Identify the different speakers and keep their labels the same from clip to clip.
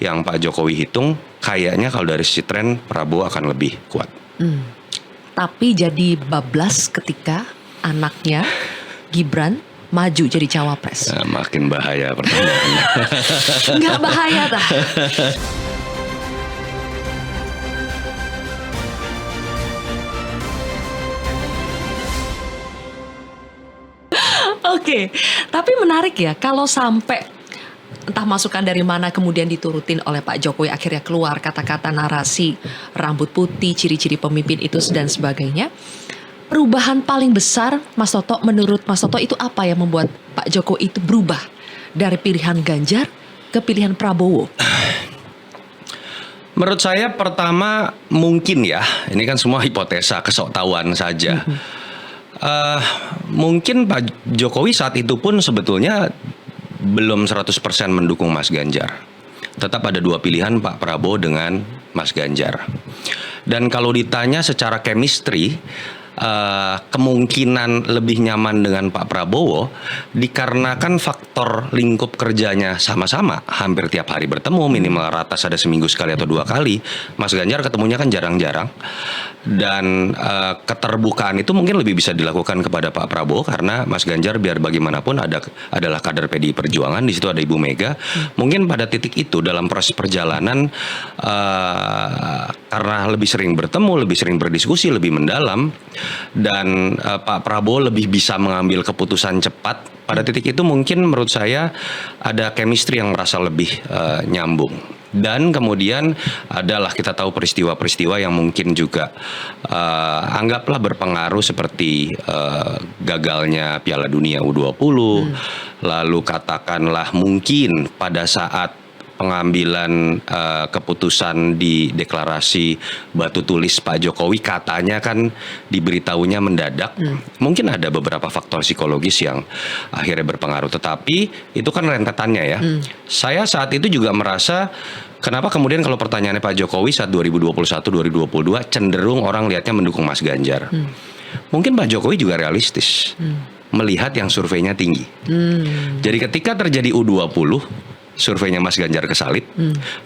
Speaker 1: yang Pak Jokowi hitung, kayaknya kalau dari sisi tren Prabowo akan lebih kuat.
Speaker 2: Tapi jadi bablas ketika anaknya Gibran maju jadi cawapres.
Speaker 1: Nah, makin bahaya pertanyaannya.
Speaker 2: Nggak bahaya dah. Oke, tapi menarik ya kalau sampai entah masukan dari mana kemudian diturutin oleh Pak Jokowi, akhirnya keluar kata-kata narasi rambut putih, ciri-ciri pemimpin itu dan sebagainya. Perubahan paling besar, Mas Toto, menurut Mas Toto itu apa yang membuat Pak Jokowi itu berubah dari pilihan Ganjar ke pilihan Prabowo?
Speaker 1: Menurut saya pertama mungkin ya, ini kan semua hipotesa, kesoktahuan saja. Mungkin Pak Jokowi saat itu pun sebetulnya belum 100% mendukung Mas Ganjar. Tetap ada dua pilihan, Pak Prabowo dengan Mas Ganjar. Dan kalau ditanya secara chemistry, kemungkinan lebih nyaman dengan Pak Prabowo dikarenakan faktor lingkup kerjanya sama-sama, hampir tiap hari bertemu, minimal ratas ada seminggu sekali atau 2 kali. Mas Ganjar ketemunya kan jarang-jarang, dan keterbukaan itu mungkin lebih bisa dilakukan kepada Pak Prabowo karena Mas Ganjar biar bagaimanapun adalah kader PDI Perjuangan, di situ ada Ibu Mega. Mungkin pada titik itu dalam proses perjalanan, karena lebih sering bertemu, lebih sering berdiskusi, lebih mendalam, dan Pak Prabowo lebih bisa mengambil keputusan cepat. Pada titik itu mungkin menurut saya ada chemistry yang merasa lebih nyambung. Dan kemudian adalah kita tahu peristiwa-peristiwa yang mungkin juga anggaplah berpengaruh seperti gagalnya Piala Dunia U20, lalu katakanlah mungkin pada saat pengambilan keputusan di deklarasi batu tulis Pak Jokowi katanya kan diberitahunya mendadak. Mungkin ada beberapa faktor psikologis yang akhirnya berpengaruh. Tetapi itu kan rentetannya ya. Saya saat itu juga merasa kenapa kemudian kalau pertanyaannya Pak Jokowi saat 2021-2022 cenderung orang lihatnya mendukung Mas Ganjar. Mungkin Pak Jokowi juga realistis melihat yang surveinya tinggi. Jadi ketika terjadi U20 surveinya Mas Ganjar kesalip,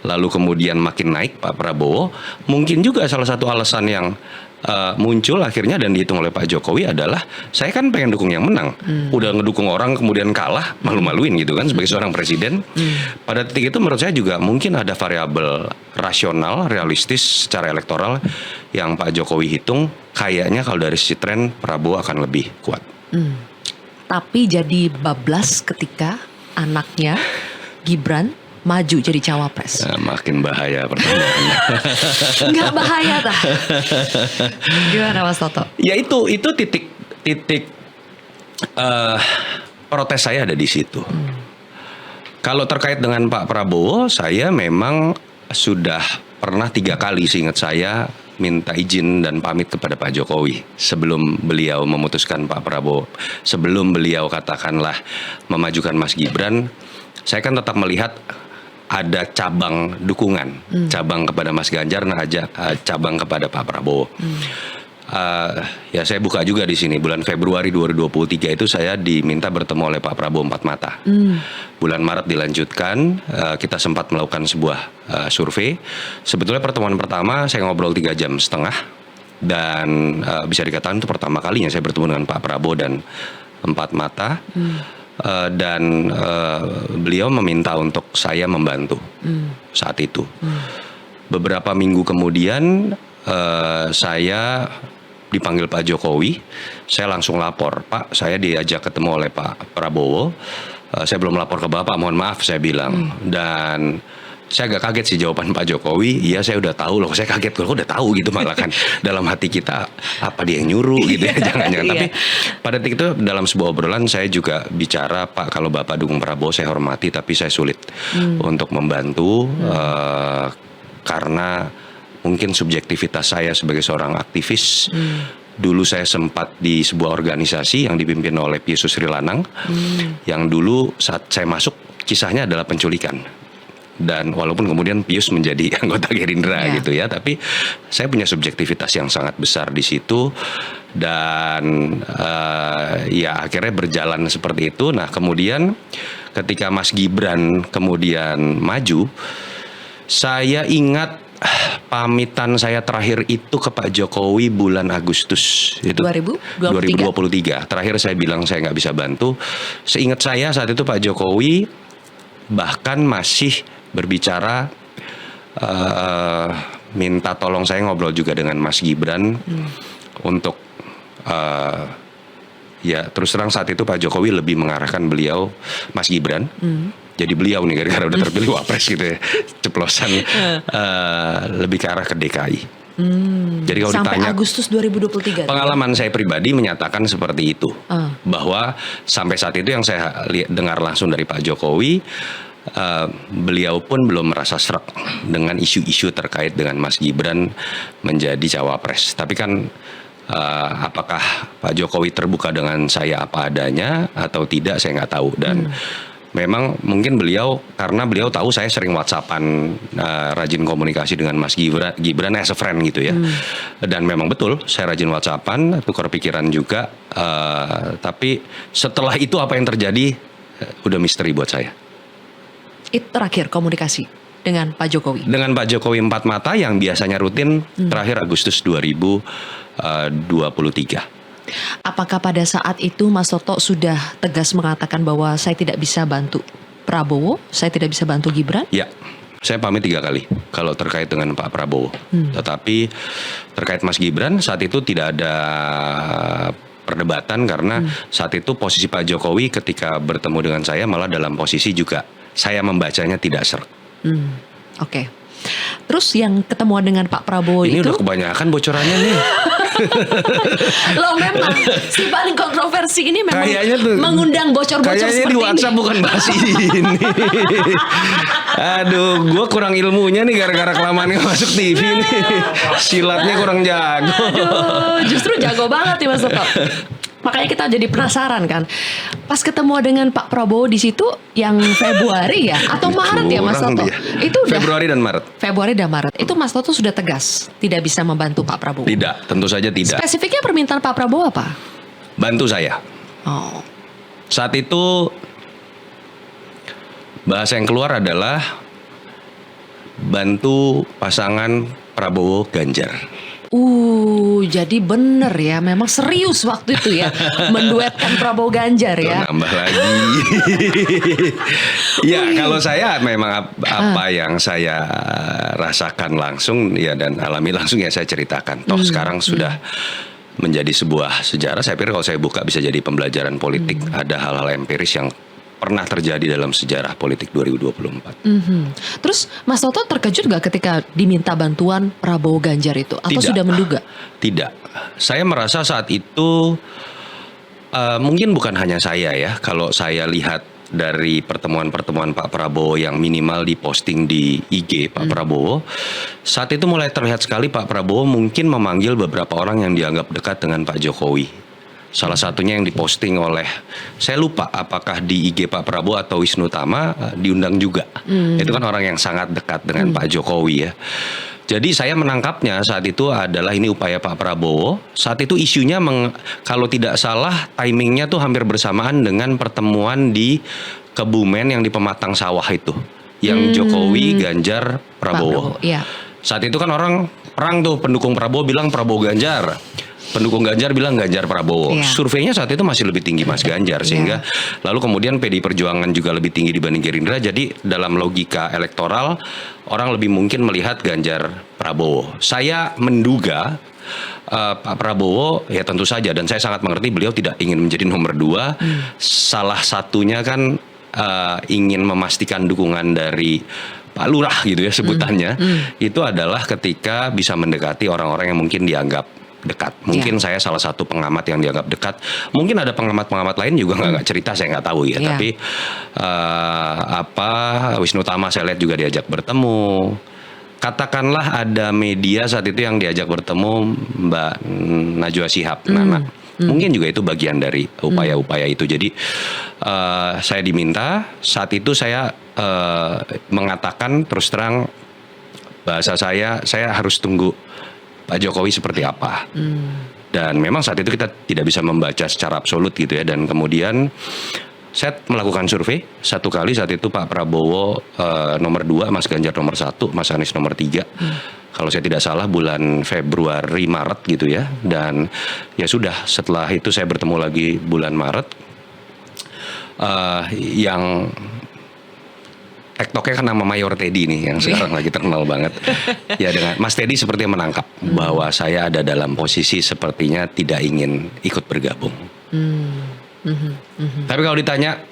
Speaker 1: lalu kemudian makin naik Pak Prabowo, mungkin juga salah satu alasan yang muncul akhirnya dan dihitung oleh Pak Jokowi adalah saya kan pengen dukung yang menang, udah ngedukung orang kemudian kalah, malu-maluin gitu kan sebagai seorang presiden. Pada titik itu menurut saya juga mungkin ada variabel rasional, realistis secara elektoral yang Pak Jokowi hitung, kayaknya kalau dari sisi tren Prabowo akan lebih kuat.
Speaker 2: Tapi jadi bablas ketika anaknya Gibran maju jadi cawapres.
Speaker 1: Nah, makin bahaya pertanyaannya.
Speaker 2: Nggak bahaya dah. Gimana Mas Toto?
Speaker 1: Ya itu titik protes saya ada di situ. Kalau terkait dengan Pak Prabowo, saya memang sudah pernah 3 kali seingat saya minta izin dan pamit kepada Pak Jokowi sebelum beliau memutuskan Pak Prabowo, sebelum beliau katakanlah memajukan Mas Gibran. Saya kan tetap melihat ada cabang dukungan, cabang kepada Mas Ganjar, nah aja cabang kepada Pak Prabowo. Ya saya buka juga di sini, bulan Februari 2023 itu saya diminta bertemu oleh Pak Prabowo 4 mata. Bulan Maret dilanjutkan, kita sempat melakukan sebuah survei. Sebetulnya pertemuan pertama saya ngobrol 3,5 jam, dan bisa dikatakan itu pertama kalinya saya bertemu dengan Pak Prabowo dan 4 mata. Dan beliau meminta untuk saya membantu saat itu. Beberapa minggu kemudian saya dipanggil Pak Jokowi, saya langsung lapor, Pak, saya diajak ketemu oleh Pak Prabowo, saya belum lapor ke Bapak, mohon maaf saya bilang. Dan saya agak kaget sih jawaban Pak Jokowi. Iya saya udah tahu loh, saya kaget kalau udah tahu gitu, malah kan dalam hati kita apa dia yang nyuruh gitu ya, jangan-jangan. Tapi pada titik itu dalam sebuah obrolan saya juga bicara, Pak kalau Bapak dukung Prabowo saya hormati, tapi saya sulit untuk membantu karena mungkin subjektivitas saya sebagai seorang aktivis. Dulu saya sempat di sebuah organisasi yang dipimpin oleh Pius Sri Lanang, yang dulu saat saya masuk kisahnya adalah penculikan. Dan walaupun kemudian Pius menjadi anggota Gerindra gitu ya, tapi saya punya subjektivitas yang sangat besar di situ. Dan ya akhirnya berjalan seperti itu. Nah kemudian ketika Mas Gibran kemudian maju, Saya ingat pamitan saya terakhir itu ke Pak Jokowi bulan Agustus itu 2023. Terakhir saya bilang saya nggak bisa bantu. Seingat saya saat itu Pak Jokowi bahkan masih berbicara minta tolong saya ngobrol juga dengan Mas Gibran untuk ya terus terang saat itu Pak Jokowi lebih mengarahkan beliau Mas Gibran. Jadi beliau nih gara-gara udah terpilih wapres gitu ya, ceplosan lebih ke arah ke DKI. Jadi kalau
Speaker 2: sampai
Speaker 1: ditanya
Speaker 2: Agustus 2023.
Speaker 1: pengalaman saya pribadi menyatakan seperti itu, bahwa sampai saat itu yang saya dengar langsung dari Pak Jokowi, beliau pun belum merasa srek dengan isu-isu terkait dengan Mas Gibran menjadi cawapres. Tapi kan apakah Pak Jokowi terbuka dengan saya apa adanya atau tidak saya nggak tahu. Dan memang mungkin beliau karena beliau tahu saya sering WhatsAppan, rajin komunikasi dengan Mas Gibran as a friend gitu ya. Dan memang betul saya rajin WhatsAppan, tukar pikiran juga. Tapi setelah itu apa yang terjadi udah misteri buat saya.
Speaker 2: Itu terakhir komunikasi dengan Pak Jokowi.
Speaker 1: Dengan Pak Jokowi empat mata yang biasanya rutin terakhir Agustus 2023.
Speaker 2: Apakah pada saat itu Mas Toto sudah tegas mengatakan bahwa saya tidak bisa bantu Prabowo, saya tidak bisa bantu Gibran?
Speaker 1: Ya, saya pamit 3 kali kalau terkait dengan Pak Prabowo. Tetapi terkait Mas Gibran saat itu tidak ada perdebatan karena saat itu posisi Pak Jokowi ketika bertemu dengan saya malah dalam posisi juga saya membacanya tidak seret.
Speaker 2: Oke. Terus yang ketemuan dengan Pak Prabowo
Speaker 1: ini
Speaker 2: itu
Speaker 1: udah kebanyakan bocorannya nih.
Speaker 2: Loh memang si paling kontroversi ini memang
Speaker 1: Kayaknya tuh,
Speaker 2: mengundang bocor-bocor
Speaker 1: kayaknya
Speaker 2: seperti
Speaker 1: di WhatsApp
Speaker 2: ini.
Speaker 1: bukan bahas ini. Aduh, gue kurang ilmunya nih gara-gara kelamaan masuk TV nih. Silatnya kurang jago.
Speaker 2: Aduh, justru jago banget nih Mas Toto. Makanya kita jadi penasaran kan. Pas ketemu dengan Pak Prabowo di situ yang Februari ya atau Maret ya Mas Toto? Itu udah
Speaker 1: Februari dan Maret.
Speaker 2: Februari dan Maret. Itu Mas Toto sudah tegas tidak bisa membantu Pak Prabowo.
Speaker 1: Tidak, tentu saja tidak.
Speaker 2: Spesifiknya permintaan Pak Prabowo apa?
Speaker 1: Bantu saya.
Speaker 2: Oh.
Speaker 1: Saat itu bahasa yang keluar adalah bantu pasangan Prabowo Ganjar.
Speaker 2: Jadi bener ya, memang serius waktu itu ya menduetkan Prabowo Ganjar ya.
Speaker 1: Nambah lagi. Ya, kalau saya memang apa yang saya rasakan langsung ya dan alami langsung ya saya ceritakan. Toh sekarang sudah menjadi sebuah sejarah. Saya pikir kalau saya buka bisa jadi pembelajaran politik. Ada hal-hal empiris yang pernah terjadi dalam sejarah politik 2024.
Speaker 2: Terus Mas Toto terkejut gak ketika diminta bantuan Prabowo Ganjar itu? Atau
Speaker 1: Tidak.
Speaker 2: sudah menduga?
Speaker 1: Tidak. Saya merasa saat itu mungkin bukan hanya saya ya. Kalau saya lihat dari pertemuan-pertemuan Pak Prabowo yang minimal diposting di IG Pak Prabowo, saat itu mulai terlihat sekali Pak Prabowo mungkin memanggil beberapa orang yang dianggap dekat dengan Pak Jokowi. Salah satunya yang diposting oleh, saya lupa apakah di IG Pak Prabowo atau Wisnu Tama diundang juga. Itu kan orang yang sangat dekat dengan Pak Jokowi ya. Jadi saya menangkapnya saat itu adalah ini upaya Pak Prabowo. Saat itu isunya kalau tidak salah timingnya tuh hampir bersamaan dengan pertemuan di Kebumen yang di Pematang Sawah itu. Yang Jokowi, Ganjar, Prabowo.
Speaker 2: Iya.
Speaker 1: Saat itu kan orang perang tuh pendukung Prabowo bilang Prabowo Ganjar. Pendukung Ganjar bilang Ganjar Prabowo.
Speaker 2: Iya.
Speaker 1: Surveinya saat itu masih lebih tinggi Mas Ganjar sehingga lalu kemudian PDI Perjuangan juga lebih tinggi dibanding Gerindra. Jadi dalam logika elektoral orang lebih mungkin melihat Ganjar Prabowo. Saya menduga Pak Prabowo ya tentu saja dan saya sangat mengerti beliau tidak ingin menjadi nomor 2. Salah satunya kan ingin memastikan dukungan dari Pak Lurah gitu ya sebutannya. Itu adalah ketika bisa mendekati orang-orang yang mungkin dianggap dekat. Mungkin saya salah satu pengamat yang dianggap dekat. Mungkin ada pengamat-pengamat lain juga nggak cerita, saya nggak tahu ya. Tapi Wisnu Tama saya lihat juga diajak bertemu. Katakanlah ada media saat itu yang diajak bertemu Mbak Najwa Shihab, Nana. Mungkin juga itu bagian dari upaya-upaya itu. Jadi saya diminta saat itu saya mengatakan terus terang bahasa saya harus tunggu Pak Jokowi seperti apa. Dan memang saat itu kita tidak bisa membaca secara absolut gitu ya. Dan kemudian Saya melakukan survei 1 kali, saat itu Pak Prabowo nomor 2, Mas Ganjar nomor 1, Mas Anies nomor 3. Kalau saya tidak salah bulan Februari Maret gitu ya. Dan ya sudah, setelah itu saya bertemu lagi bulan Maret. Yang TikToknya kan nama Mayor Teddy nih yang sekarang lagi terkenal banget. Ya, dengan Mas Teddy seperti menangkap bahwa saya ada dalam posisi sepertinya tidak ingin ikut bergabung. Tapi kalau ditanya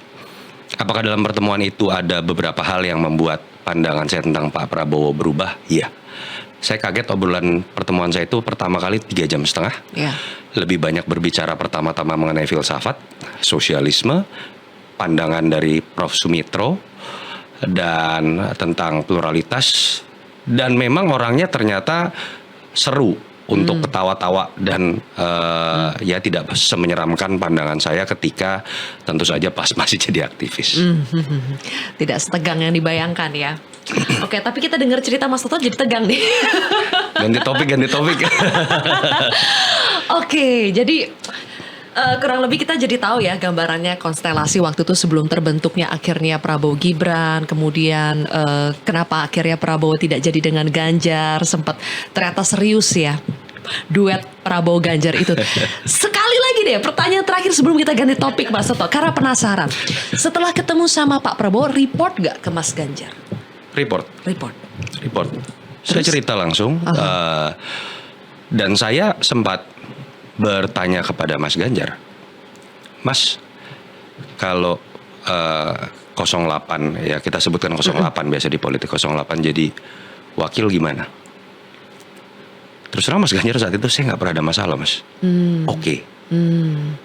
Speaker 1: apakah dalam pertemuan itu ada beberapa hal yang membuat pandangan saya tentang Pak Prabowo berubah? Iya. Saya kaget obrolan pertemuan saya itu pertama kali 3,5 jam.
Speaker 2: Ya.
Speaker 1: Lebih banyak berbicara pertama-tama mengenai filsafat, sosialisme, pandangan dari Prof. Sumitro, dan tentang pluralitas. Dan memang orangnya ternyata seru untuk ketawa-tawa dan ya tidak semenyeramkan pandangan saya ketika tentu saja pas masih jadi aktivis.
Speaker 2: Tidak setegang yang dibayangkan ya. Oke, tapi kita dengar cerita Mas Toto jadi tegang nih.
Speaker 1: Ganti topik.
Speaker 2: Oke, jadi kurang lebih kita jadi tahu ya gambarannya konstelasi waktu itu sebelum terbentuknya akhirnya Prabowo Gibran, kemudian kenapa akhirnya Prabowo tidak jadi dengan Ganjar, sempat ternyata serius ya duet Prabowo Ganjar itu. Sekali lagi deh pertanyaan terakhir sebelum kita ganti topik Mas Toto, karena penasaran. Setelah ketemu sama Pak Prabowo, report gak ke Mas Ganjar?
Speaker 1: Report. Saya cerita langsung. Dan saya sempat bertanya kepada Mas Ganjar, Mas, kalau 08 ya kita sebutkan 08 biasa di politik 08 jadi wakil gimana? Terus terang Mas Ganjar saat itu saya nggak pernah ada masalah, Mas. Oke.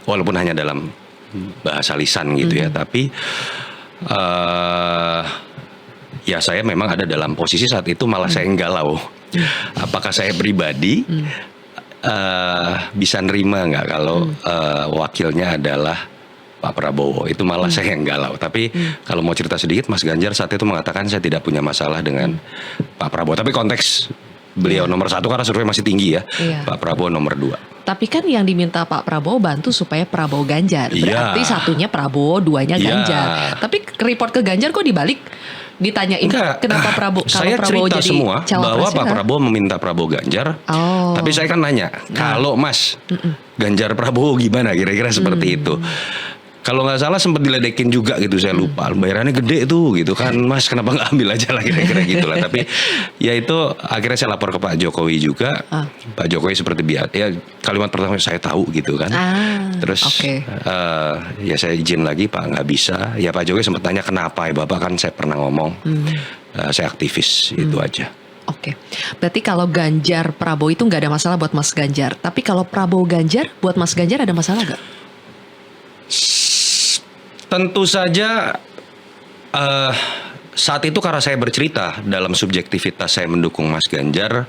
Speaker 1: Walaupun hanya dalam bahasa lisan gitu ya, tapi ya saya memang ada dalam posisi saat itu malah saya galau. Apakah saya pribadi bisa nerima nggak kalau wakilnya adalah Pak Prabowo? Itu malah saya yang galau. Tapi kalau mau cerita sedikit, Mas Ganjar saat itu mengatakan saya tidak punya masalah dengan Pak Prabowo. Tapi konteks beliau nomor 1 karena survei masih tinggi ya. Pak Prabowo nomor 2.
Speaker 2: Tapi kan yang diminta Pak Prabowo bantu supaya Prabowo Ganjar. Berarti satunya Prabowo, 2-nya Ganjar. Tapi report ke Ganjar kok dibalik? Ditanyain kenapa Prabowo, kalau
Speaker 1: saya
Speaker 2: Prabowo
Speaker 1: cerita
Speaker 2: jadi
Speaker 1: semua bahwa Pak Prabowo meminta Prabowo Ganjar. Tapi saya kan nanya, kalau Mas Ganjar Prabowo gimana? Kira-kira seperti itu. Kalau nggak salah sempat diledekin juga gitu, saya lupa. Bayarannya gede tuh gitu kan, Mas kenapa nggak ambil aja lah kira-kira gitulah. Tapi ya itu akhirnya saya lapor ke Pak Jokowi juga. Pak Jokowi seperti biasa. Ya kalimat pertama saya tahu gitu kan. Terus ya saya izin lagi Pak nggak bisa. Ya Pak Jokowi sempat tanya kenapa ya Bapak, kan saya pernah ngomong saya aktivis itu aja.
Speaker 2: Oke, berarti kalau Ganjar Prabowo itu nggak ada masalah buat Mas Ganjar. Tapi kalau Prabowo Ganjar buat Mas Ganjar ada masalah nggak?
Speaker 1: Tentu saja saat itu karena saya bercerita dalam subjektivitas saya mendukung Mas Ganjar,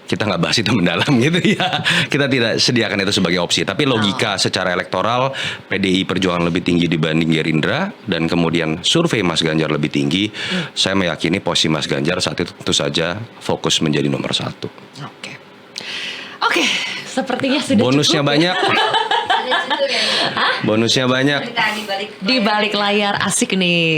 Speaker 1: kita nggak bahas itu mendalam gitu ya. Kita tidak sediakan itu sebagai opsi. Tapi logika secara elektoral PDI Perjuangan lebih tinggi dibanding Gerindra, dan kemudian survei Mas Ganjar lebih tinggi. Saya meyakini posisi Mas Ganjar saat itu tentu saja fokus menjadi nomor 1.
Speaker 2: Oke, sepertinya sudah
Speaker 1: bonusnya
Speaker 2: cukup.
Speaker 1: Banyak. Bonusnya banyak.
Speaker 2: Di balik layar asik nih.